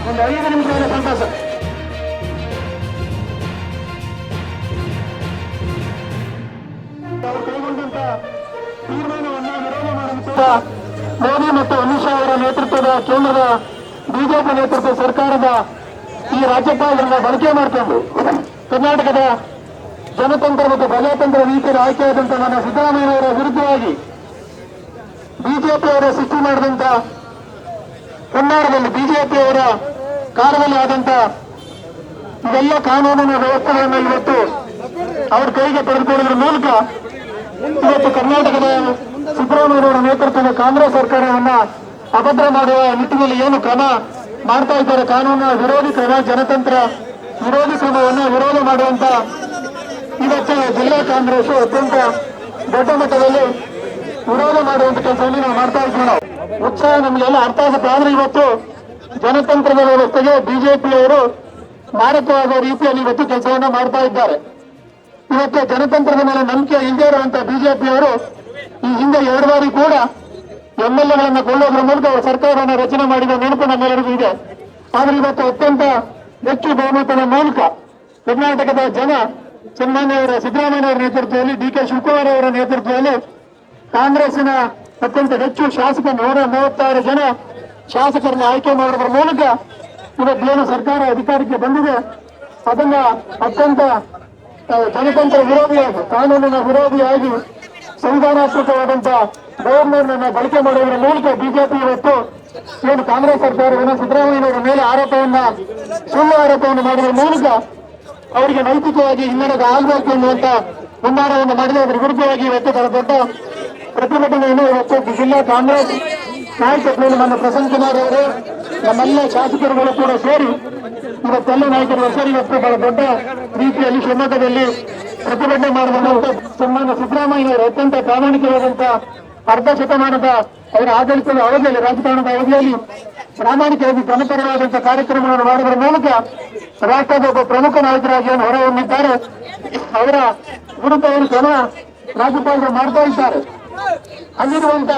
ಒಂದು 5 ನಿಮಿಷಗಳ ಸಂತೋಷ. ಅವರು ಕೈಗೊಂಡಂತ ತೀರ್ಮಾನವನ್ನು ವಿರೋಧ ಮಾಡುತ್ತಾ ಮೋದಿ ಮತ್ತು ಅಮಿತ್ ಶಾ ಅವರ ನೇತೃತ್ವದ ಕೇಂದ್ರದ ಬಿಜೆಪಿ ನೇತೃತ್ವದ ಸರ್ಕಾರದ ಈ ರಾಜ್ಯಪಾಲರನ್ನ ಬಳಕೆ ಮಾಡಿಕೊಂಡು ಕರ್ನಾಟಕದ ಜನತಂತ್ರ ಮತ್ತು ಪ್ರಜಾತಂತ್ರ ನೀತಿಯಲ್ಲಿ ಆಯ್ಕೆಯಾದಂಥ ನನ್ನ ಸಿದ್ದರಾಮಯ್ಯನವರ ವಿರುದ್ಧವಾಗಿ ಬಿಜೆಪಿಯವರ ಸೃಷ್ಟಿ ಮಾಡಿದಂತ ಕನ್ನಡದಲ್ಲಿ ಬಿಜೆಪಿಯವರ ಕಾಲದಲ್ಲಿ ಆದಂತ ಇವೆಲ್ಲ ಕಾನೂನಿನ ವ್ಯವಸ್ಥೆಗಳನ್ನು ಇವತ್ತು ಅವ್ರ ಕೈಗೆ ತೆಗೆದುಕೊಳ್ಳುವುದರ ಮೂಲಕ ಇವತ್ತು ಕರ್ನಾಟಕದ ಸಿದ್ದರಾಮಯ್ಯನವರ ನೇತೃತ್ವದ ಕಾಂಗ್ರೆಸ್ ಸರ್ಕಾರವನ್ನ ಅಭದ್ರ ಮಾಡುವ ನಿಟ್ಟಿನಲ್ಲಿ ಏನು ಕ್ರಮ ಮಾಡ್ತಾ ಇದ್ದಾರೆ, ಕಾನೂನಿನ ವಿರೋಧಿ ಕ್ರಮ, ಜನತಂತ್ರ ವಿರೋಧಿ ಕ್ರಮವನ್ನು ವಿರೋಧ ಮಾಡುವಂತ ಇವತ್ತು ಜಿಲ್ಲಾ ಕಾಂಗ್ರೆಸ್ ಅತ್ಯಂತ ದೊಡ್ಡ ಮಟ್ಟದಲ್ಲಿ ವಿರೋಧ ಮಾಡುವಂತ ಕೆಲಸವನ್ನು ನಾವು ಮಾಡ್ತಾ ಇದ್ದೀವಿ. ನಾವು ಉತ್ಸಾಹ ನಮಗೆಲ್ಲ ಅರ್ಥ ಆಗುತ್ತೆ. ಆದ್ರೆ ಇವತ್ತು ಜನತಂತ್ರದ ವ್ಯವಸ್ಥೆಗೆ ಬಿಜೆಪಿಯವರು ಮಾರಕವಾದ ರೀತಿಯಲ್ಲಿ ಇವತ್ತು ಕೆಲಸವನ್ನ ಮಾಡ್ತಾ ಇದ್ದಾರೆ. ಇವತ್ತು ಜನತಂತ್ರದ ಮೇಲೆ ನಂಬಿಕೆ ಇಲ್ಲದೆ ಇರುವಂತಹ ಬಿಜೆಪಿಯವರು ಈ ಹಿಂದೆ 2 ಬಾರಿ ಕೂಡ MLAಗಳನ್ನ ಕೊಳ್ಳೋದ್ರ ಮೂಲಕ ಅವರು ಸರ್ಕಾರವನ್ನು ರಚನೆ ಮಾಡಿದ ನೆನಪು ನಮ್ಮೆಲ್ಲರಿಗೂ ಇದೆ. ಆದ್ರೆ ಇವತ್ತು ಅತ್ಯಂತ ಹೆಚ್ಚು ಬಹುಮತದ ಮೂಲಕ ಕರ್ನಾಟಕದ ಜನ ಸನ್ಮಾನ್ಯವರ ಸಿದ್ದರಾಮಯ್ಯನವರ ನೇತೃತ್ವದಲ್ಲಿ, DK ಶಿವಕುಮಾರ್ ಅವರ ನೇತೃತ್ವದಲ್ಲಿ ಕಾಂಗ್ರೆಸ್ಸಿನ ಅತ್ಯಂತ ಹೆಚ್ಚು ಶಾಸಕ 136 ಜನ ಶಾಸಕರನ್ನ ಆಯ್ಕೆ ಮಾಡೋದ್ರ ಮೂಲಕ ಇವತ್ತೇನು ಸರ್ಕಾರ ಅಧಿಕಾರಕ್ಕೆ ಬಂದಿದೆ ಅದನ್ನ ಅತ್ಯಂತ ಜನತಂತ್ರ ವಿರೋಧಿಯಾಗಿ, ಕಾನೂನಿನ ವಿರೋಧಿಯಾಗಿ, ಸಂವಿಧಾನಾತ್ಮಕವಾದಂತ ಗವರ್ನರ್ನ ಬಳಕೆ ಮಾಡುವುದರ ಮೂಲಕ ಬಿಜೆಪಿ ಇವತ್ತು ಏನು ಕಾಂಗ್ರೆಸ್ ಸರ್ಕಾರವನ್ನು ಸಿದ್ದರಾಮಯ್ಯನವರ ಮೇಲೆ ಸುಳ್ಳು ಆರೋಪವನ್ನು ಮಾಡುವ ಮೂಲಕ ಅವರಿಗೆ ನೈತಿಕವಾಗಿ ಹಿನ್ನಡೆಗೆ ಆಗಬೇಕು ಎನ್ನುವಂತ ಹುನ್ನಾರವನ್ನು ಮಾಡಿದ ಅದರ ವಿರುದ್ಧವಾಗಿ ಇವತ್ತು ದೊಡ್ಡ ಪ್ರತಿಭಟನೆಯನ್ನು ಇವತ್ತು ಜಿಲ್ಲಾ ಕಾಂಗ್ರೆಸ್ ನಾಯಕತ್ವದಲ್ಲಿ ನಮ್ಮ ಪ್ರಸನ್ನ ಕುಮಾರ್ ಅವರು ನಮ್ಮೆಲ್ಲ ಶಾಸಕರುಗಳು ಕೂಡ ಸೇರಿ ಇವತ್ತೆಲ್ಲ ನಾಯಕರು ಸೇರಿ ಇವತ್ತು ಬಹಳ ದೊಡ್ಡ ರೀತಿಯಲ್ಲಿ ಶಿವಮೊಗ್ಗದಲ್ಲಿ ಪ್ರತಿಭಟನೆ ಮಾಡುವಂತ ಸನ್ಮಾನ್ಯ ಸಿದ್ದರಾಮಯ್ಯನವರು ಅತ್ಯಂತ ಪ್ರಾಮಾಣಿಕವಾದಂತ ಅರ್ಧ ಶತಮಾನದ ಅವರ ಆಡಳಿತದ ಅವಧಿಯಲ್ಲಿ, ರಾಜಕಾರಣದ ಅವಧಿಯಲ್ಲಿ ಪ್ರಾಮಾಣಿಕವಾಗಿ ಜನಪರವಾದಂತಹ ಕಾರ್ಯಕ್ರಮಗಳನ್ನು ಮಾಡುವುದರ ಮೂಲಕ ರಾಷ್ಟ್ರದ ಒಬ್ಬ ಪ್ರಮುಖ ನಾಯಕರಾಗಿ ಹೊರಹೊಮ್ಮಿದ್ದಾರೆ. ಅವರ ವಿರುದ್ಧ ಅವರು ಕ್ರಮ ರಾಜ್ಯಪಾಲರು ಮಾಡ್ತಾ ಇದ್ದಾರೆ. ಅಲ್ಲಿರುವಂತ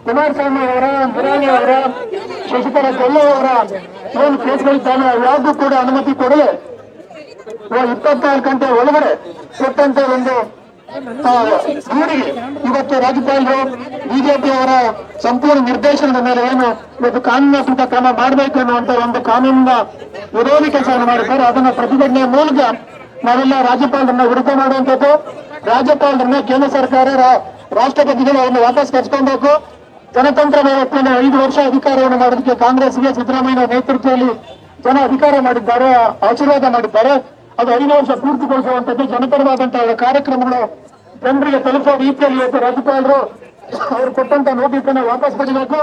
ಕುಮಾರಸ್ವಾಮಿ ಅವರ, ಮುರಾರಿ ಅವರ, ಶಶಿಕಲಾ ಜೊಲ್ಲೆ ಅವರ ಏನು ಕೇಸ್ಗಳಿದ್ದಾನೆ ಯಾವುದೂ ಕೂಡ ಅನುಮತಿ ಕೊಡದೆ 24 ಗಂಟೆ ಒಳಗಡೆ ಕೊಟ್ಟಂತ ಒಂದು ದೂರಿಗೆ ಇವತ್ತು ರಾಜ್ಯಪಾಲರು ಬಿಜೆಪಿ ಅವರ ಸಂಪೂರ್ಣ ನಿರ್ದೇಶನದ ಮೇಲೆ ಏನು ಇವತ್ತು ಕಾನೂನಾತ್ಮಕ ಕ್ರಮ ಮಾಡಬೇಕು ಅನ್ನುವಂತ ಒಂದು ಕಾನೂನಿನ ವಿರೋಧಿ ಕೆಲಸವನ್ನು ಮಾಡಿದ್ದಾರೆ. ಅದನ್ನ ಪ್ರತಿಭಟನೆಯ ಮೂಲಕ ನಾವೆಲ್ಲ ರಾಜ್ಯಪಾಲರನ್ನ ವಿರುದ್ಧ ಮಾಡುವಂತದ್ದು, ರಾಜ್ಯಪಾಲರನ್ನ ಕೇಂದ್ರ ಸರ್ಕಾರ, ರಾಷ್ಟ್ರಪತಿಗಳು ಅವನ್ನ ವಾಪಸ್ ಕರ್ಸ್ಕೊಬೇಕು. ಜನತಂತ್ರ ವ್ಯವಸ್ಥೆಯಲ್ಲಿ 5 ವರ್ಷ ಅಧಿಕಾರವನ್ನು ಮಾಡೋದಕ್ಕೆ ಕಾಂಗ್ರೆಸ್ಗೆ ಸಿದ್ದರಾಮಯ್ಯ ನೇತೃತ್ವದಲ್ಲಿ ಜನ ಅಧಿಕಾರ ಮಾಡಿದ್ದಾರೆ, ಆಶೀರ್ವಾದ ಮಾಡಿದ್ದಾರೆ. ಅದು 5 ವರ್ಷ ಪೂರ್ತಿಗೊಳಿಸುವಂತದ್ದು ಜನಪರವಾದಂತಹ ಕಾರ್ಯಕ್ರಮಗಳು ಜನರಿಗೆ ತಲುಪುವ ರೀತಿಯಲ್ಲಿ ಇವತ್ತು ರಾಜ್ಯಪಾಲರು ಅವರು ಕೊಟ್ಟಂತ ನೋಟಿಸ್ ಅನ್ನು ವಾಪಸ್ ಪಡಿಬೇಕು.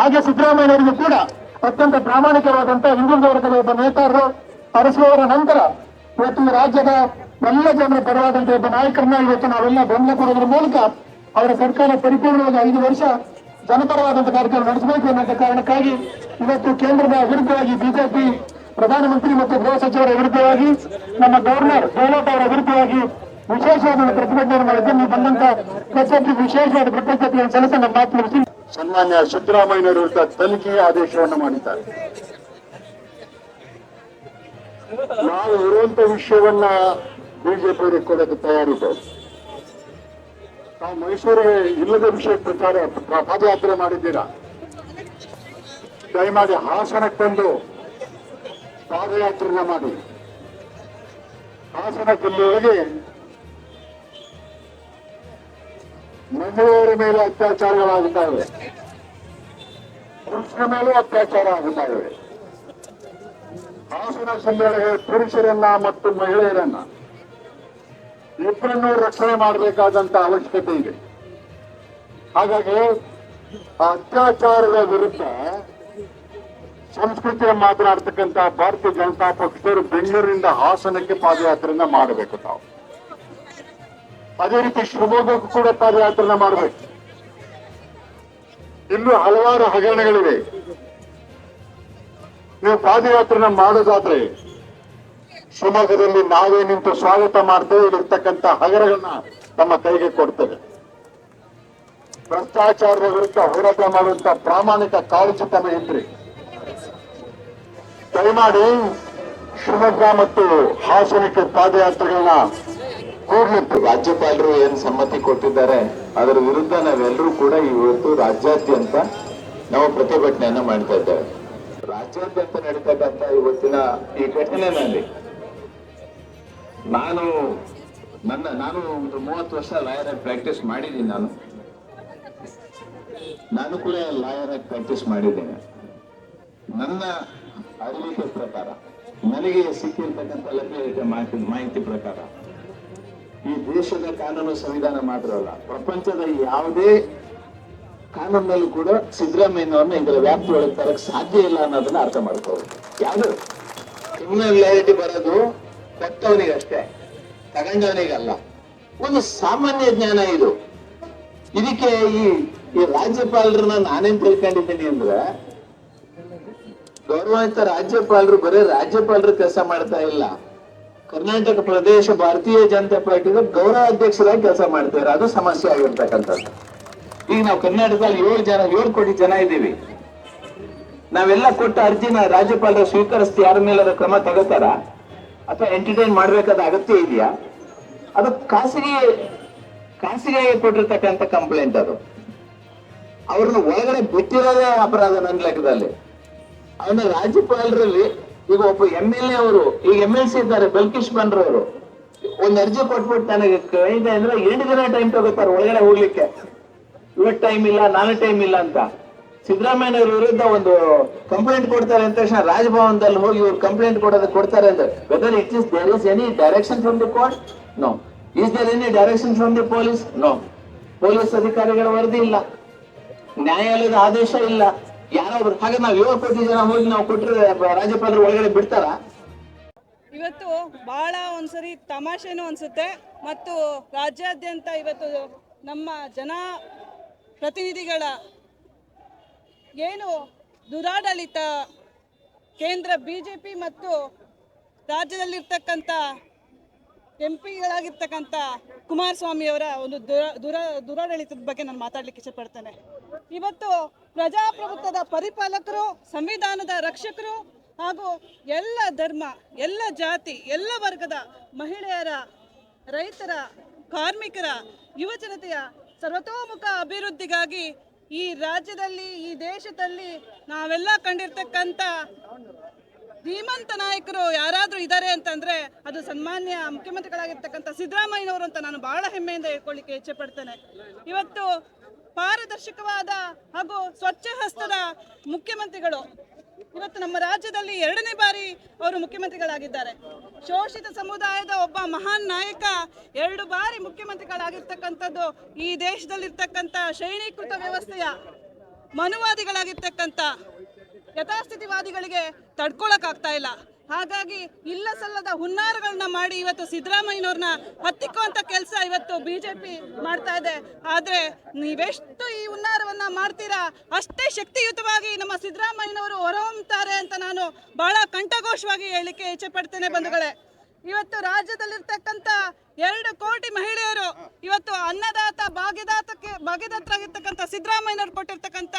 ಹಾಗೆ ಸಿದ್ದರಾಮಯ್ಯನವರಿಗೂ ಕೂಡ ಅತ್ಯಂತ ಪ್ರಾಮಾಣಿಕವಾದಂತ ಹಿಂದುಳಿದ ವರ್ಗದ ಒಬ್ಬ ನೇತಾರರು ಅರಸುವವರ ನಂತರ ಇವತ್ತು ಈ ರಾಜ್ಯದ ಎಲ್ಲ ಜನರ ಪರವಾದಂತ ಒಬ್ಬ ನಾಯಕರನ್ನ ಇವತ್ತು ನಾವೆಲ್ಲ ಬೆಂಬಲ ಕೊಡೋದ್ರ ಮೂಲಕ ಅವರ ಸರ್ಕಾರ ಪರಿಪೂರ್ಣವಾಗಿ 5 ವರ್ಷ ಜನಪರವಾದಂತ ಕಾರ್ಯಕ್ರಮ ನಡೆಸಬೇಕು ಅನ್ನೋ ಕಾರಣಕ್ಕಾಗಿ ಇವತ್ತು ಕೇಂದ್ರದ ವಿರುದ್ಧವಾಗಿ ಬಿಜೆಪಿ ಪ್ರಧಾನಮಂತ್ರಿ ಮತ್ತು ಗೃಹ ಸಚಿವರ ವಿರುದ್ಧವಾಗಿ, ನಮ್ಮ ಗವರ್ನರ್ ಗೆಹ್ಲೋಟ್ ಅವರ ವಿರುದ್ಧವಾಗಿ ವಿಶೇಷವಾದ ಪ್ರತಿಭಟನೆ ಮಾಡಿದ್ದು. ನೀವು ಬಂದಂತ ಪ್ರತಿಯೊಬ್ಬರಿಗೆ ವಿಶೇಷವಾದ ಕೃತಜ್ಞತೆಯನ್ನು ಸಲ್ಲಿಸ ನಮ್ಮ ಮಾತು ಮುಗಿಸಿ ಸನ್ಮಾನ್ಯ ಸಿದ್ದರಾಮಯ್ಯನವರ ವಿರುದ್ಧ ತನಿಖೆಯ ಆದೇಶವನ್ನು ಮಾಡಿದ್ದಾರೆ. ನಾವು ಇರುವಂತ ವಿಷಯವನ್ನ ಬಿಜೆಪಿಯವರಿಗೆ ಕೊಡೋಕೆ ತಯಾರಿದೆ. ನಾವು ಮೈಸೂರಿಗೆ ಇಲ್ಲದ ವಿಷಯ ಪಾದಯಾತ್ರೆ ಮಾಡಿದ್ದೀರಾ, ದಯಮಾಡಿ ಹಾಸನಕ್ಕೆ ಬಂದು ಪಾದಯಾತ್ರೆನ ಮಾಡಿ. ಹಾಸನ ಜಿಲ್ಲೆಯೊಳಗೆ ಮಹಿಳೆಯರ ಮೇಲೆ ಅತ್ಯಾಚಾರಗಳಾಗುತ್ತಾ ಇವೆ, ಪುರುಷರ ಮೇಲೂ ಅತ್ಯಾಚಾರ ಆಗುತ್ತಾ ಇವೆ. ಹಾಸನ ಜಿಲ್ಲೆಯೊಳಗೆ ಪುರುಷರನ್ನ ಮತ್ತು ಮಹಿಳೆಯರನ್ನ ಇಬ್ಬರನ್ನೂ ರಕ್ಷಣೆ ಮಾಡಬೇಕಾದಂತ ಅವಶ್ಯಕತೆ ಇದೆ. ಹಾಗಾಗಿ ಅತ್ಯಾಚಾರದ ವಿರುದ್ಧ ಸಂಸ್ಕೃತಿಯ ಮಾತನಾಡ್ತಕ್ಕಂಥ ಭಾರತೀಯ ಜನತಾ ಪಕ್ಷದವರು ಬೆಂಗಳೂರಿನಿಂದ ಹಾಸನಕ್ಕೆ ಪಾದಯಾತ್ರೆಯನ್ನ ಮಾಡಬೇಕು. ತಾವು ಅದೇ ರೀತಿ ಶಿವಮೊಗ್ಗಕ್ಕೂ ಕೂಡ ಪಾದಯಾತ್ರೆನ ಮಾಡಬೇಕು. ಇಲ್ಲೂ ಹಲವಾರು ಹಗರಣಗಳಿವೆ. ನೀವು ಪಾದಯಾತ್ರೆನ ಮಾಡೋದಾದ್ರೆ ಶಿವಮೊಗ್ಗದಲ್ಲಿ ನಾವೇ ನಿಂತು ಸ್ವಾಗತ ಮಾಡ್ತೇವೆ. ಇಲ್ಲಿರ್ತಕ್ಕಂಥ ಹಗರಣಗಳನ್ನ ತಮ್ಮ ಕೈಗೆ ಕೊಡ್ತೇವೆ. ಭ್ರಷ್ಟಾಚಾರದ ವಿರುದ್ಧ ಹೋರಾಟ ಮಾಡುವಂತ ಪ್ರಾಮಾಣಿಕ ಕಾಳಜಿ ತಮ್ಮ ಇದ್ರಿ. ದಯಮಾಡಿ ಶಿವಮೊಗ್ಗ ಮತ್ತು ಹಾಸನಕ್ಕೆ ಪಾದಯಾತ್ರೆಗಳನ್ನ ಕೂಡಲೇ ರಾಜ್ಯಪಾಲರು ಏನ್ ಸಮ್ಮತಿ ಕೊಟ್ಟಿದ್ದಾರೆ ಅದರ ವಿರುದ್ಧ ನಾವೆಲ್ಲರೂ ಕೂಡ ಇವತ್ತು ರಾಜ್ಯಾದ್ಯಂತ ನಾವು ಪ್ರತಿಭಟನೆಯನ್ನ ಮಾಡ್ತಾ ಇದ್ದೇವೆ. ರಾಜ್ಯಾದ್ಯಂತ ನಡೀತಕ್ಕಂತ ಇವತ್ತಿನ ಈ ಘಟನೆಯಲ್ಲಿ ನಾನು ಒಂದು 30 ವರ್ಷ ಲಾಯರ್ ಆಗಿ ಪ್ರಾಕ್ಟೀಸ್ ಮಾಡಿದ್ದೀನಿ. ನಾನು ಕೂಡ ಲಾಯರ್ ಆಗಿ ಪ್ರಾಕ್ಟೀಸ್ ಮಾಡಿದ್ದೇನೆ. ನನ್ನ ಅರಿವಿಕೆ ಪ್ರಕಾರ, ನನಗೆ ಸಿಕ್ಕಿರ್ತಕ್ಕಂಥ ಲಭ್ಯತೆ ಮಾಹಿತಿ ಪ್ರಕಾರ ಈ ದೇಶದ ಕಾನೂನು ಸಂವಿಧಾನ ಮಾತ್ರ ಅಲ್ಲ, ಪ್ರಪಂಚದ ಯಾವುದೇ ಕಾನೂನಲ್ಲೂ ಕೂಡ ಸಿದ್ದರಾಮಯ್ಯನವ್ರನ್ನ ಇದರ ವ್ಯಾಪ್ತಿ ಒಳಗೆ ತರಕ್ ಸಾಧ್ಯ ಇಲ್ಲ ಅನ್ನೋದನ್ನ ಅರ್ಥ ಮಾಡ್ಕೋಬೇಕು. ಯಾವುದು ಕ್ರಿಮಿನಾಲಿಟಿ ಬರೋದು ಕೊಟ್ಟವನಿಗೆ ಅಷ್ಟೇ, ತಗೊಂಡವನಿಗಲ್ಲ. ಒಂದು ಸಾಮಾನ್ಯ ಜ್ಞಾನ ಇದು. ಇದಕ್ಕೆ ಈ ರಾಜ್ಯಪಾಲರನ್ನ ನಾನೇನ್ ತಿಳ್ಕೊಂಡಿದ್ದೀನಿ ಅಂದ್ರೆ, ಗೌರವಾನ್ವಿತ ರಾಜ್ಯಪಾಲರು ಬರೀ ರಾಜ್ಯಪಾಲರು ಕೆಲಸ ಮಾಡ್ತಾ ಇಲ್ಲ, ಕರ್ನಾಟಕ ಪ್ರದೇಶ ಭಾರತೀಯ ಜನತಾ ಪಾರ್ಟಿಗೆ ಗೌರವ ಅಧ್ಯಕ್ಷರಾಗಿ ಕೆಲಸ ಮಾಡ್ತಾರೆ. ಅದು ಸಮಸ್ಯೆ ಆಗಿರ್ತಕ್ಕಂಥದ್ದು. ಈಗ ನಾವು ಕರ್ನಾಟಕದಲ್ಲಿ 7 ಕೋಟಿ ಜನ ಇದ್ದೀವಿ. ನಾವೆಲ್ಲ ಕೊಟ್ಟ ಅರ್ಜಿನ ರಾಜ್ಯಪಾಲರು ಸ್ವೀಕರಿಸ್ತಿ ಯಾರ ಮೇಲೆ ಕ್ರಮ ತಗೋತಾರ ಅಥವಾ ಎಂಟರ್ಟೈನ್ ಮಾಡ್ಬೇಕಾದ ಅಗತ್ಯ ಇದೆಯಾ? ಅದು ಖಾಸಗಿಯಾಗಿ ಕೊಟ್ಟಿರ್ತಕ್ಕಂಥ ಕಂಪ್ಲೇಂಟ್. ಅದು ಅವ್ರನ್ನ ಒಳಗಡೆ ಬಿಟ್ಟಿರೋದೇ ಅಪರಾಧ ನನ್ನ ಲೆಕ್ಕದಲ್ಲಿ. ಅವನ ರಾಜ್ಯಪಾಲರಲ್ಲಿ ಈಗ ಒಬ್ಬ MLA ಅವರು, ಈಗ MLC ಇದ್ದಾರೆ ಬಲ್ಕೀಶ್ ಬಂದ್ರವರು, ಒಂದ್ ಅರ್ಜಿ ಕೊಟ್ಬಿಟ್ಟು ನನಗೆ ಇದೆ ಅಂದ್ರೆ 8 ದಿನ ಟೈಮ್ ತಗೋತಾರೆ ಒಳಗಡೆ ಹೋಗ್ಲಿಕ್ಕೆ. ಇವತ್ತು ಟೈಮ್ ಇಲ್ಲ, ನಾಳೆ ಟೈಮ್ ಇಲ್ಲ ಅಂತ. ಸಿದ್ದರಾಮಯ್ಯ ಅವ್ರ ವಿರುದ್ಧ ಒಂದು ಕಂಪ್ಲೇಂಟ್ ಕೊಡ್ತಾರೆ ಅಂತ ತಕ್ಷಣ ರಾಜಭವನದಲ್ಲಿ ಹೋಗಿ ಇವ್ರು ಕಂಪ್ಲೇಂಟ್ ಕೊಡ್ತಾರೆ ಅಂದ್ರೆ, whether it is there is any direction from the court? No. Is there any direction from the police? No. Police ಅಧಿಕಾರಿಗಳ ವರದಿ ಇಲ್ಲ, ನ್ಯಾಯಾಲಯದ ಆದೇಶ ಇಲ್ಲ, ಯಾರಾದ್ರೂ. ಹಾಗೆ ನಾವು 7 ಕೋಟಿ ಜನ ಹೋಗಿ ನಾವು ಕೊಟ್ಟರೆ ರಾಜ್ಯಪಾಲರು ಒಳಗಡೆ ಬಿಡ್ತಾರ? ಇವತ್ತು ಬಹಳ ಒಂದ್ಸರಿ ತಮಾಷೆನೂ ಅನ್ಸುತ್ತೆ. ಮತ್ತು ರಾಜ್ಯಾದ್ಯಂತ ಇವತ್ತು ನಮ್ಮ ಜನ ಪ್ರತಿನಿಧಿಗಳ ಏನು ದುರಾಡಳಿತ, ಕೇಂದ್ರ BJP ಮತ್ತು ರಾಜ್ಯದಲ್ಲಿರ್ತಕ್ಕಂಥ MP-ಗಳಾಗಿರ್ತಕ್ಕಂಥ ಕುಮಾರಸ್ವಾಮಿ ಅವರ ಒಂದು ದುರಾಡಳಿತದ ಬಗ್ಗೆ ನಾನು ಮಾತಾಡ್ಲಿಕ್ಕೆ ಇಷ್ಟಪಡ್ತೇನೆ. ಇವತ್ತು ಪ್ರಜಾಪ್ರಭುತ್ವದ ಪರಿಪಾಲಕರು, ಸಂವಿಧಾನದ ರಕ್ಷಕರು ಹಾಗೂ ಎಲ್ಲ ಧರ್ಮ, ಎಲ್ಲ ಜಾತಿ, ಎಲ್ಲ ವರ್ಗದ ಮಹಿಳೆಯರ, ರೈತರ, ಕಾರ್ಮಿಕರ, ಯುವಜನತೆಯ ಸರ್ವತೋಮುಖ ಅಭಿವೃದ್ಧಿಗಾಗಿ ಈ ರಾಜ್ಯದಲ್ಲಿ, ಈ ದೇಶದಲ್ಲಿ ನಾವೆಲ್ಲ ಕಂಡಿರ್ತಕ್ಕಂಥ ಧೀಮಂತ ನಾಯಕರು ಯಾರಾದರೂ ಇದ್ದಾರೆ ಅಂತಂದ್ರೆ ಅದು ಸನ್ಮಾನ್ಯ ಮುಖ್ಯಮಂತ್ರಿಗಳಾಗಿರ್ತಕ್ಕಂಥ ಸಿದ್ದರಾಮಯ್ಯನವರು ಅಂತ ನಾನು ಬಹಳ ಹೆಮ್ಮೆಯಿಂದ ಹೇಳ್ಕೊಳ್ಳಿಕ್ಕೆ ಇಚ್ಛೆ ಪಡ್ತೇನೆ. ಇವತ್ತು ಪಾರದರ್ಶಕವಾದ ಹಾಗೂ ಸ್ವಚ್ಛ ಹಸ್ತದ ಮುಖ್ಯಮಂತ್ರಿಗಳು. ಇವತ್ತು ನಮ್ಮ ರಾಜ್ಯದಲ್ಲಿ 2ನೇ ಬಾರಿ ಅವರು ಮುಖ್ಯಮಂತ್ರಿಗಳಾಗಿದ್ದಾರೆ. ಶೋಷಿತ ಸಮುದಾಯದ ಒಬ್ಬ ಮಹಾನ್ ನಾಯಕ 2 ಬಾರಿ ಮುಖ್ಯಮಂತ್ರಿಗಳಾಗಿರ್ತಕ್ಕಂಥದ್ದು ಈ ದೇಶದಲ್ಲಿರ್ತಕ್ಕಂಥ ಶ್ರೇಣೀಕೃತ ವ್ಯವಸ್ಥೆಯ ಮನುವಾದಿಗಳಾಗಿರ್ತಕ್ಕಂಥ ಯಥಾಸ್ಥಿತಿವಾದಿಗಳಿಗೆ ತಡ್ಕೊಳಕ್ಕಾಗ್ತಾ ಇಲ್ಲ. ಹಾಗಾಗಿ ಇಲ್ಲ ಸಲ್ಲದ ಹುನ್ನಾರಗಳನ್ನ ಮಾಡಿ ಇವತ್ತು ಸಿದ್ದರಾಮಯ್ಯನವ್ರನ್ನ ಹತ್ತಿಕ್ಕುವಂತ ಕೆಲಸ ಇವತ್ತು BJP ಮಾಡ್ತಾ ಇದೆ. ಆದ್ರೆ ನೀವೆಷ್ಟು ಈ ಹುನ್ನಾರವನ್ನ ಮಾಡ್ತೀರಾ ಅಷ್ಟೇ ಶಕ್ತಿಯುತವಾಗಿ ನಮ್ಮ ಸಿದ್ದರಾಮಯ್ಯನವರು ಹೊರಹೊಮ್ಮುತ್ತಾರೆ ಅಂತ ನಾನು ಬಹಳ ಕಂಠಘೋಷವಾಗಿ ಹೇಳಲಿಕ್ಕೆ ಇಚ್ಛೆ ಪಡ್ತೇನೆ. ಬಂಧುಗಳೇ, ಇವತ್ತು ರಾಜ್ಯದಲ್ಲಿರ್ತಕ್ಕಂಥ 2 ಕೋಟಿ ಮಹಿಳೆಯರು ಇವತ್ತು ಅನ್ನದಾತ ಭಾಗ್ಯದಾತರಾಗಿರ್ತಕ್ಕಂಥ ಸಿದ್ದರಾಮಯ್ಯನವರು ಕೊಟ್ಟಿರ್ತಕ್ಕಂಥ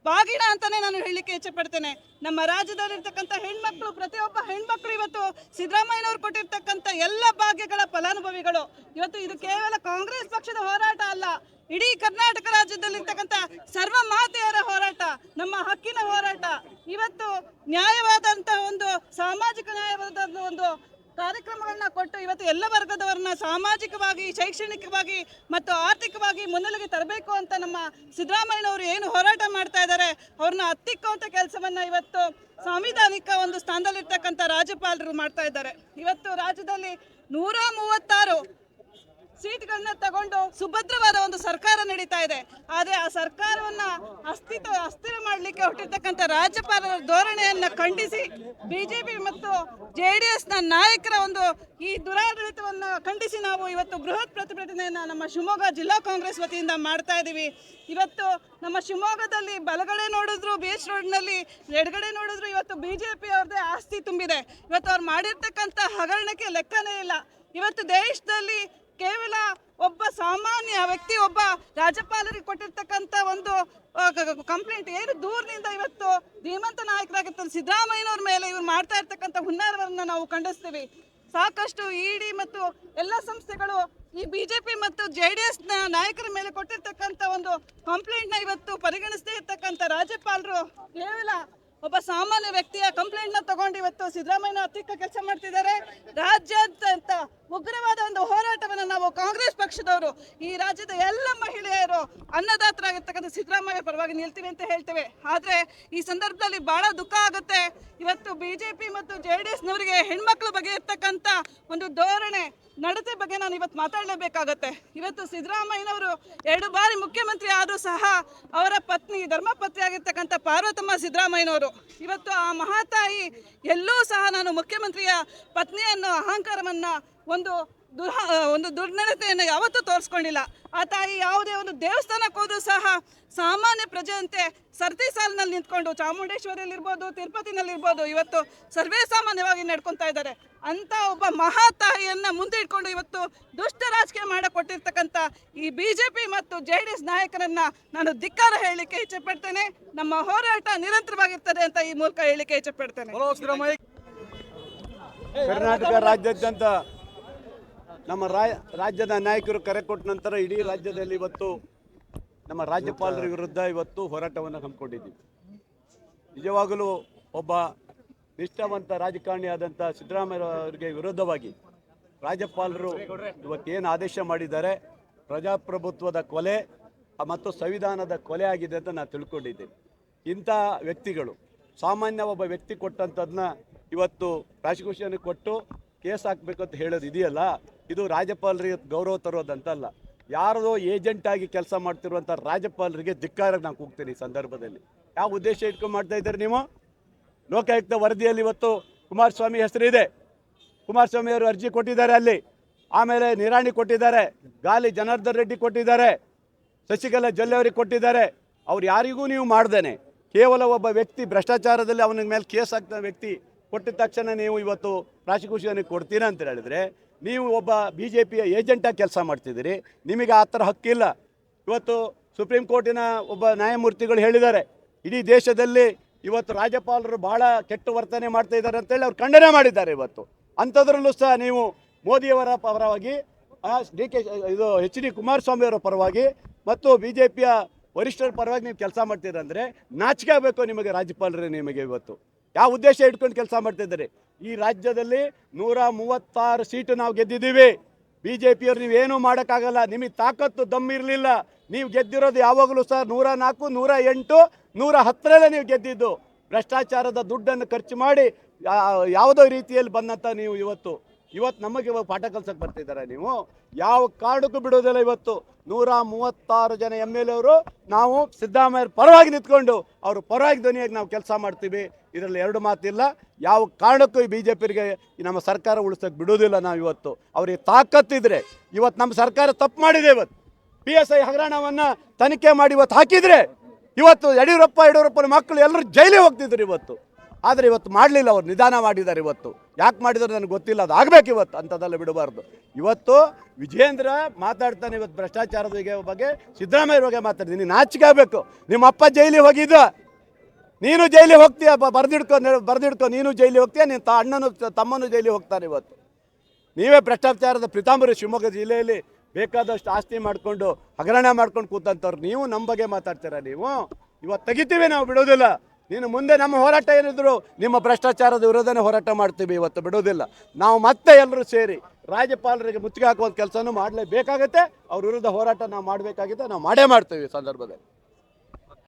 ಬಾಗಿನ ಅಂತಾನೆ ನಾನು ಹೇಳಲಿಕ್ಕೆ ಇಚ್ಛೆ ಪಡ್ತೇನೆ. ನಮ್ಮ ರಾಜ್ಯದಲ್ಲಿರ್ತಕ್ಕಂಥ ಹೆಣ್ಮಕ್ಳು, ಪ್ರತಿಯೊಬ್ಬ ಹೆಣ್ಮಕ್ಳು ಇವತ್ತು ಸಿದ್ದರಾಮಯ್ಯನವರು ಕೊಟ್ಟಿರ್ತಕ್ಕಂಥ ಎಲ್ಲ ಭಾಗ್ಯಗಳ ಫಲಾನುಭವಿಗಳು. ಇವತ್ತು ಇದು ಕೇವಲ ಕಾಂಗ್ರೆಸ್ ಪಕ್ಷದ ಹೋರಾಟ ಅಲ್ಲ, ಇಡೀ ಕರ್ನಾಟಕ ರಾಜ್ಯದಲ್ಲಿರ್ತಕ್ಕಂಥ ಸರ್ವ ಮಾತೆಯರ ಹೋರಾಟ, ನಮ್ಮ ಹಕ್ಕಿನ ಹೋರಾಟ. ಇವತ್ತು ನ್ಯಾಯವಾದಂಥ ಒಂದು ಸಾಮಾಜಿಕ ನ್ಯಾಯವಾದ ಒಂದು ಕಾರ್ಯಕ್ರಮಗಳನ್ನ ಕೊಟ್ಟು ಇವತ್ತು ಎಲ್ಲ ವರ್ಗದವರನ್ನ ಸಾಮಾಜಿಕವಾಗಿ, ಶೈಕ್ಷಣಿಕವಾಗಿ ಮತ್ತು ಆರ್ಥಿಕವಾಗಿ ಮುನ್ನೆಲೆಗೆ ತರಬೇಕು ಅಂತ ನಮ್ಮ ಸಿದ್ದರಾಮಯ್ಯನವರು ಏನು ಹೋರಾಟ ಮಾಡ್ತಾ ಇದ್ದಾರೆ ಅವ್ರನ್ನ ಹತ್ತಿಕ್ಕುವಂಥ ಕೆಲಸವನ್ನ ಇವತ್ತು ಸಾಂವಿಧಾನಿಕ ಒಂದು ಸ್ಥಾನದಲ್ಲಿರ್ತಕ್ಕಂಥ ರಾಜ್ಯಪಾಲರು ಮಾಡ್ತಾ ಇದ್ದಾರೆ. ಇವತ್ತು ರಾಜ್ಯದಲ್ಲಿ 136 ಸೀಟ್ಗಳನ್ನ ತಗೊಂಡು ಸುಭದ್ರವಾದ ಒಂದು ಸರ್ಕಾರ ನಡೀತಾ ಇದೆ. ಆದರೆ ಆ ಸರ್ಕಾರವನ್ನ ಅಸ್ಥಿರ ಮಾಡಲಿಕ್ಕೆ ಹೊರಟಿರ್ತಕ್ಕಂಥ ರಾಜ್ಯಪಾಲರ ಧೋರಣೆಯನ್ನ ಖಂಡಿಸಿ BJP ಮತ್ತು JDSನ ನಾಯಕರ ಒಂದು ಈ ದುರಾಡಳಿತವನ್ನು ಖಂಡಿಸಿ ನಾವು ಇವತ್ತು ಬೃಹತ್ ಪ್ರತಿಭಟನೆಯನ್ನ ನಮ್ಮ ಶಿವಮೊಗ್ಗ ಜಿಲ್ಲಾ ಕಾಂಗ್ರೆಸ್ ವತಿಯಿಂದ ಮಾಡ್ತಾ ಇದ್ದೀವಿ. ಇವತ್ತು ನಮ್ಮ ಶಿವಮೊಗ್ಗದಲ್ಲಿ ಬಲಗಡೆ ನೋಡಿದ್ರು BH ರೋಡ್ನಲ್ಲಿ, ಎಡಗಡೆ ನೋಡಿದ್ರು ಇವತ್ತು BJP ಅವ್ರದ್ದೇ ಆಸ್ತಿ ತುಂಬಿದೆ. ಇವತ್ತು ಅವ್ರು ಮಾಡಿರ್ತಕ್ಕಂಥ ಹಗರಣಕ್ಕೆ ಲೆಕ್ಕನೇ ಇಲ್ಲ. ಇವತ್ತು ದೇಶದಲ್ಲಿ ಕೇವಲ ಒಬ್ಬ ಸಾಮಾನ್ಯ ವ್ಯಕ್ತಿ ಒಬ್ಬ ರಾಜ್ಯಪಾಲರಿಗೆ ಕೊಟ್ಟಿರ್ತಕ್ಕಂಥ ಒಂದು ಕಂಪ್ಲೇಂಟ್ ಏನು ದೂರಿನಿಂದ ಇವತ್ತು ಧೀಮಂತ ನಾಯಕರಾಗಿರ್ತಾರೆ ಸಿದ್ದರಾಮಯ್ಯನವ್ರ ಮೇಲೆ ಇವ್ರು ಮಾಡ್ತಾ ಇರ್ತಕ್ಕಂಥ ಹುನ್ನಾರವನ್ನ ನಾವು ಖಂಡಿಸ್ತೀವಿ. ಸಾಕಷ್ಟು ಇಡಿ ಮತ್ತು ಎಲ್ಲ ಸಂಸ್ಥೆಗಳು ಈ ಬಿಜೆಪಿ ಮತ್ತು JDS ನಾಯಕರ ಮೇಲೆ ಕೊಟ್ಟಿರ್ತಕ್ಕಂಥ ಒಂದು ಕಂಪ್ಲೇಂಟ್ನ ಇವತ್ತು ಪರಿಗಣಿಸದೇ ಇರ್ತಕ್ಕಂಥ ರಾಜ್ಯಪಾಲರು ಕೇವಲ ಒಬ್ಬ ಸಾಮಾನ್ಯ ವ್ಯಕ್ತಿಯ ಕಂಪ್ಲೇಂಟ್ನ ತಗೊಂಡು ಇವತ್ತು ಸಿದ್ದರಾಮಯ್ಯ ಹತ್ತಿಕ್ಕ ಕೆಲಸ ಮಾಡ್ತಿದ್ದಾರೆ. ರಾಜ್ಯಾದ್ಯಂತ ಉಗ್ರವಾದ ಒಂದು ಹೋರಾಟವನ್ನು ನಾವು ಕಾಂಗ್ರೆಸ್ ಪಕ್ಷದವರು ಈ ರಾಜ್ಯದ ಎಲ್ಲ ಮಹಿಳೆಯರು ಅನ್ನದಾತರಾಗಿರ್ತಕ್ಕಂಥ ಸಿದ್ದರಾಮಯ್ಯ ಪರವಾಗಿ ನಿಲ್ತೀವಿ ಅಂತ ಹೇಳ್ತೇವೆ. ಆದರೆ ಈ ಸಂದರ್ಭದಲ್ಲಿ ಬಹಳ ದುಃಖ ಆಗುತ್ತೆ. ಇವತ್ತು ಬಿಜೆಪಿ ಮತ್ತು JDSನವರಿಗೆ ಹೆಣ್ಮಕ್ಳ ಬಗ್ಗೆ ಇರ್ತಕ್ಕಂಥ ಒಂದು ಧೋರಣೆ ನಡತೆ ಬಗ್ಗೆ ನಾನು ಇವತ್ತು ಮಾತಾಡಲೇಬೇಕಾಗತ್ತೆ. ಇವತ್ತು ಸಿದ್ದರಾಮಯ್ಯನವರು 2 ಬಾರಿ ಮುಖ್ಯಮಂತ್ರಿ ಆದರೂ ಸಹ ಅವರ ಪತ್ನಿ ಧರ್ಮಪತ್ನಿ ಆಗಿರ್ತಕ್ಕಂಥ ಪಾರ್ವತಮ್ಮ ಸಿದ್ದರಾಮಯ್ಯನವರು ಇವತ್ತು ಆ ಮಹಾತಾಯಿ ಎಲ್ಲೂ ಸಹ ನಾನು ಮುಖ್ಯಮಂತ್ರಿಯ ಪತ್ನಿಯನ್ನು ಅಹಂಕಾರವನ್ನು ಒಂದು ದುರ್ನಡತೆಯನ್ನು ಯಾವತ್ತೂ ತೋರಿಸ್ಕೊಂಡಿಲ್ಲ. ಆ ತಾಯಿ ಯಾವುದೇ ಒಂದು ದೇವಸ್ಥಾನಕ್ಕೆ ಹೋದ್ರೂ ಸಹ ಸಾಮಾನ್ಯ ಪ್ರಜೆಯಂತೆ ಸರತಿ ಸಾಲಿನಲ್ಲಿ ನಿಂತ್ಕೊಂಡು ಚಾಮುಂಡೇಶ್ವರಿಯಲ್ಲಿರ್ಬೋದು ತಿರುಪತಿನಲ್ಲಿರ್ಬೋದು ಇವತ್ತು ಸರ್ವೇ ಸಾಮಾನ್ಯವಾಗಿ ನಡ್ಕೊತಾ ಇದ್ದಾರೆ. ಅಂತ ಒಬ್ಬ ಮಹಾತಾಯಿಯನ್ನ ಮುಂದೆ ಇಟ್ಕೊಂಡು ಇವತ್ತು ದುಷ್ಟ ರಾಜಕೀಯ ಮಾಡಿಕೊಟ್ಟಿರ್ತಕ್ಕಂಥ ಈ ಬಿಜೆಪಿ ಮತ್ತು JDS ನಾಯಕರನ್ನ ನಾನು ಧಿಕ್ಕಾರ ಹೇಳಲಿಕ್ಕೆ ಇಚ್ಛೆಪಡ್ತೇನೆ. ನಮ್ಮ ಹೋರಾಟ ನಿರಂತರವಾಗಿರ್ತದೆ ಅಂತ ಈ ಮೂಲಕ ಹೇಳಲಿಕ್ಕೆ ಇಚ್ಛೆಪಡ್ತೇನೆ. ಕರ್ನಾಟಕ ರಾಜ್ಯಾದ್ಯಂತ ನಮ್ಮ ರಾಜ್ಯದ ನಾಯಕರು ಕರೆ ಕೊಟ್ಟ ನಂತರ ಇಡೀ ರಾಜ್ಯದಲ್ಲಿ ಇವತ್ತು ನಮ್ಮ ರಾಜ್ಯಪಾಲರ ವಿರುದ್ಧ ಇವತ್ತು ಹೋರಾಟವನ್ನು ಹಮ್ಮಿಕೊಂಡಿದ್ದೀವಿ. ನಿಜವಾಗಲೂ ಒಬ್ಬ ನಿಷ್ಠಾವಂತ ರಾಜಕಾರಣಿಯಾದಂಥ ಸಿದ್ದರಾಮಯ್ಯ ಅವರಿಗೆ ವಿರುದ್ಧವಾಗಿ ರಾಜ್ಯಪಾಲರು ಇವತ್ತೇನು ಆದೇಶ ಮಾಡಿದ್ದಾರೆ, ಪ್ರಜಾಪ್ರಭುತ್ವದ ಕೊಲೆ ಮತ್ತು ಸಂವಿಧಾನದ ಕೊಲೆ ಆಗಿದೆ ಅಂತ ನಾನು ತಿಳ್ಕೊಂಡಿದ್ದೇನೆ. ಇಂಥ ವ್ಯಕ್ತಿಗಳು ಸಾಮಾನ್ಯ ಒಬ್ಬ ವ್ಯಕ್ತಿ ಕೊಟ್ಟಂಥದ್ದನ್ನ ಇವತ್ತು ಪ್ರಾಸಿಕ್ಯೂಷನ್ಗೆ ಕೊಟ್ಟು ಕೇಸ್ ಹಾಕಬೇಕು ಅಂತ ಹೇಳೋದು ಇದೆಯಲ್ಲ, ಇದು ರಾಜ್ಯಪಾಲರಿಗೆ ಗೌರವ ತರೋದಂತಲ್ಲ. ಯಾರದೋ ಏಜೆಂಟ್ ಆಗಿ ಕೆಲಸ ಮಾಡ್ತಿರುವಂಥ ರಾಜ್ಯಪಾಲರಿಗೆ ಧಿಕ್ಕಾರ ನಾನು ಕೂಗ್ತೀನಿ ಈ ಸಂದರ್ಭದಲ್ಲಿ. ಯಾವ ಉದ್ದೇಶ ಇಟ್ಕೊಂಡು ಮಾಡ್ತಾ ಇದ್ದಾರೆ ನೀವು? ಲೋಕಾಯುಕ್ತ ವರದಿಯಲ್ಲಿ ಇವತ್ತು ಕುಮಾರಸ್ವಾಮಿ ಹೆಸರಿದೆ. ಕುಮಾರಸ್ವಾಮಿ ಅವರು ಅರ್ಜಿ ಕೊಟ್ಟಿದ್ದಾರೆ ಅಲ್ಲಿ. ಆಮೇಲೆ ನಿರಾಣಿ ಕೊಟ್ಟಿದ್ದಾರೆ, ಗಾಲಿ ಜನಾರ್ದನ್ ರೆಡ್ಡಿ ಕೊಟ್ಟಿದ್ದಾರೆ, ಶಶಿಕಲಾ ಜೊಲ್ಲೆ ಅವರಿಗೆ ಕೊಟ್ಟಿದ್ದಾರೆ. ಅವ್ರು ಯಾರಿಗೂ ನೀವು ಮಾಡ್ದೇನೆ ಕೇವಲ ಒಬ್ಬ ವ್ಯಕ್ತಿ ಭ್ರಷ್ಟಾಚಾರದಲ್ಲಿ ಅವನ ಮೇಲೆ ಕೇಸ್ ಹಾಕ್ತಾ ವ್ಯಕ್ತಿ ಕೊಟ್ಟಿದ ತಕ್ಷಣ ನೀವು ಇವತ್ತು ಪ್ರಾಸಿಕ್ಯೂಷನ್ಗೆ ಕೊಡ್ತೀರಾ ಅಂತ ಹೇಳಿದ್ರೆ ನೀವು ಒಬ್ಬ BJPಯ ಏಜೆಂಟಾಗಿ ಕೆಲಸ ಮಾಡ್ತಿದ್ದೀರಿ. ನಿಮಗೆ ಆ ಥರ ಹಕ್ಕಿಲ್ಲ. ಇವತ್ತು ಸುಪ್ರೀಂ ಕೋರ್ಟಿನ ಒಬ್ಬ ನ್ಯಾಯಮೂರ್ತಿಗಳು ಹೇಳಿದ್ದಾರೆ, ಇಡೀ ದೇಶದಲ್ಲಿ ಇವತ್ತು ರಾಜ್ಯಪಾಲರು ಭಾಳ ಕೆಟ್ಟ ವರ್ತನೆ ಮಾಡ್ತಾ ಇದ್ದಾರೆ ಅಂತೇಳಿ ಅವ್ರು ಖಂಡನೆ ಮಾಡಿದ್ದಾರೆ. ಇವತ್ತು ಅಂಥದ್ರಲ್ಲೂ ಸಹ ನೀವು ಮೋದಿಯವರ ಪರವಾಗಿ ಇದು HD ಕುಮಾರಸ್ವಾಮಿ ಅವರ ಪರವಾಗಿ ಮತ್ತು BJPಯ ವರಿಷ್ಠರ ಪರವಾಗಿ ನೀವು ಕೆಲಸ ಮಾಡ್ತೀರಂದರೆ ನಾಚಿಕೆ ಆಗಬೇಕು ನಿಮಗೆ. ರಾಜ್ಯಪಾಲರೇ ನಿಮಗೆ ಇವತ್ತು ಯಾವ ಉದ್ದೇಶ ಇಟ್ಕೊಂಡು ಕೆಲಸ ಮಾಡ್ತಿದ್ದಾರೆ? ಈ ರಾಜ್ಯದಲ್ಲಿ 136 ಸೀಟು ನಾವು ಗೆದ್ದಿದ್ದೀವಿ. BJPಯವ್ರು ನೀವೇನೂ ಮಾಡೋಕ್ಕಾಗಲ್ಲ. ನಿಮಗೆ ತಾಕತ್ತು ದಮ್ಮಿರಲಿಲ್ಲ. ನೀವು ಗೆದ್ದಿರೋದು ಯಾವಾಗಲೂ ಸಹ 104, 108, 110ರಲ್ಲೇ ನೀವು ಗೆದ್ದಿದ್ದು. ಭ್ರಷ್ಟಾಚಾರದ ದುಡ್ಡನ್ನು ಖರ್ಚು ಮಾಡಿ ಯಾವುದೋ ರೀತಿಯಲ್ಲಿ ಬಂದಂಥ ನೀವು ಇವತ್ತು ನಮಗೆ ಇವಾಗ ಪಾಠ ಕಲ್ಸಕ್ಕೆ ಬರ್ತಿದ್ದಾರೆ. ನೀವು ಯಾವ ಕಾರಣಕ್ಕೂ ಬಿಡೋದಿಲ್ಲ. ಇವತ್ತು 136 ಜನ MLA ಅವರು ನಾವು ಸಿದ್ದರಾಮಯ್ಯ ಪರವಾಗಿ ನಿಂತ್ಕೊಂಡು ಅವ್ರ ಪರವಾಗಿ ಧ್ವನಿಯಾಗಿ ನಾವು ಕೆಲಸ ಮಾಡ್ತೀವಿ. ಇದರಲ್ಲಿ 2 ಮಾತಿಲ್ಲ. ಯಾವ ಕಾರಣಕ್ಕೂ ಈ BJPಗೆ ನಮ್ಮ ಸರ್ಕಾರ ಉಳಿಸೋಕೆ ಬಿಡೋದಿಲ್ಲ. ನಾವು ಇವತ್ತು ಅವರಿಗೆ ತಾಕತ್ತಿದ್ರೆ ಇವತ್ತು ನಮ್ಮ ಸರ್ಕಾರ ತಪ್ಪು ಮಾಡಿದೆ. ಇವತ್ತು PSI ಹಗರಣವನ್ನು ತನಿಖೆ ಮಾಡಿ ಇವತ್ತು ಹಾಕಿದರೆ ಇವತ್ತು ಯಡಿಯೂರಪ್ಪನ ಮಕ್ಕಳು ಎಲ್ಲರೂ ಜೈಲಿಗೆ ಹೋಗ್ತಿದ್ರು ಇವತ್ತು. ಆದರೆ ಇವತ್ತು ಮಾಡಲಿಲ್ಲ, ಅವ್ರು ನಿಧಾನ ಮಾಡಿದ್ದಾರೆ. ಇವತ್ತು ಯಾಕೆ ಮಾಡಿದ್ರು ನನಗೆ ಗೊತ್ತಿಲ್ಲ. ಅದು ಆಗಬೇಕು ಇವತ್ತು, ಅಂಥದ್ದೆಲ್ಲ ಬಿಡಬಾರ್ದು. ಇವತ್ತು ವಿಜೇಂದ್ರ ಮಾತಾಡ್ತಾನೆ ಇವತ್ತು ಭ್ರಷ್ಟಾಚಾರದ ಬಗ್ಗೆ, ಸಿದ್ದರಾಮಯ್ಯ ಬಗ್ಗೆ ಮಾತಾಡ್ತೀನಿ. ನಾಚಿಕೆ ಆಗಬೇಕು. ನಿಮ್ಮ ಅಪ್ಪ ಜೈಲಿಗೆ ಹೋಗಿದ್ದ, ನೀನು ಜೈಲಿಗೆ ಹೋಗ್ತೀಯ. ಬರೆದಿಡ್ಕೊ ನೀನು ಜೈಲಿಗೆ ಹೋಗ್ತೀಯ, ನಿನ್ನ ಅಣ್ಣನು ತಮ್ಮನು ಜೈಲಿಗೆ ಹೋಗ್ತಾನೆ. ಇವತ್ತು ನೀವೇ ಭ್ರಷ್ಟಾಚಾರದ ಪ್ರೀತಾಂಬರಿ ಶಿವಮೊಗ್ಗ ಜಿಲ್ಲೆಯಲ್ಲಿ ಬೇಕಾದಷ್ಟು ಆಸ್ತಿ ಮಾಡಿಕೊಂಡು ಹಗರಣ ಮಾಡ್ಕೊಂಡು ಕೂತಂಥವ್ರು ನೀವು ನಮ್ಮ ಬಗ್ಗೆ ಮಾತಾಡ್ತೀರ. ನೀವು ಇವತ್ತು ತೆಗಿತೀವಿ, ನಾವು ಬಿಡೋದಿಲ್ಲ. ನೀನು ಮುಂದೆ ನಮ್ಮ ಹೋರಾಟ ಏನಿದ್ರು ನಿಮ್ಮ ಭ್ರಷ್ಟಾಚಾರದ ವಿರೋಧನೇ ಹೋರಾಟ ಮಾಡ್ತೀವಿ. ಇವತ್ತು ಬಿಡೋದಿಲ್ಲ. ನಾವು ಮತ್ತೆ ಎಲ್ಲರೂ ಸೇರಿ ರಾಜ್ಯಪಾಲರಿಗೆ ಮುತ್ತಿಗೆ ಹಾಕುವಂಥ ಕೆಲಸನೂ ಮಾಡಲೇಬೇಕಾಗತ್ತೆ. ಅವ್ರ ವಿರುದ್ಧ ಹೋರಾಟ ನಾವು ಮಾಡಬೇಕಾಗಿದೆ. ನಾವು ಮಾಡೇ ಮಾಡ್ತೀವಿ ಈ ಸಂದರ್ಭದಲ್ಲಿ.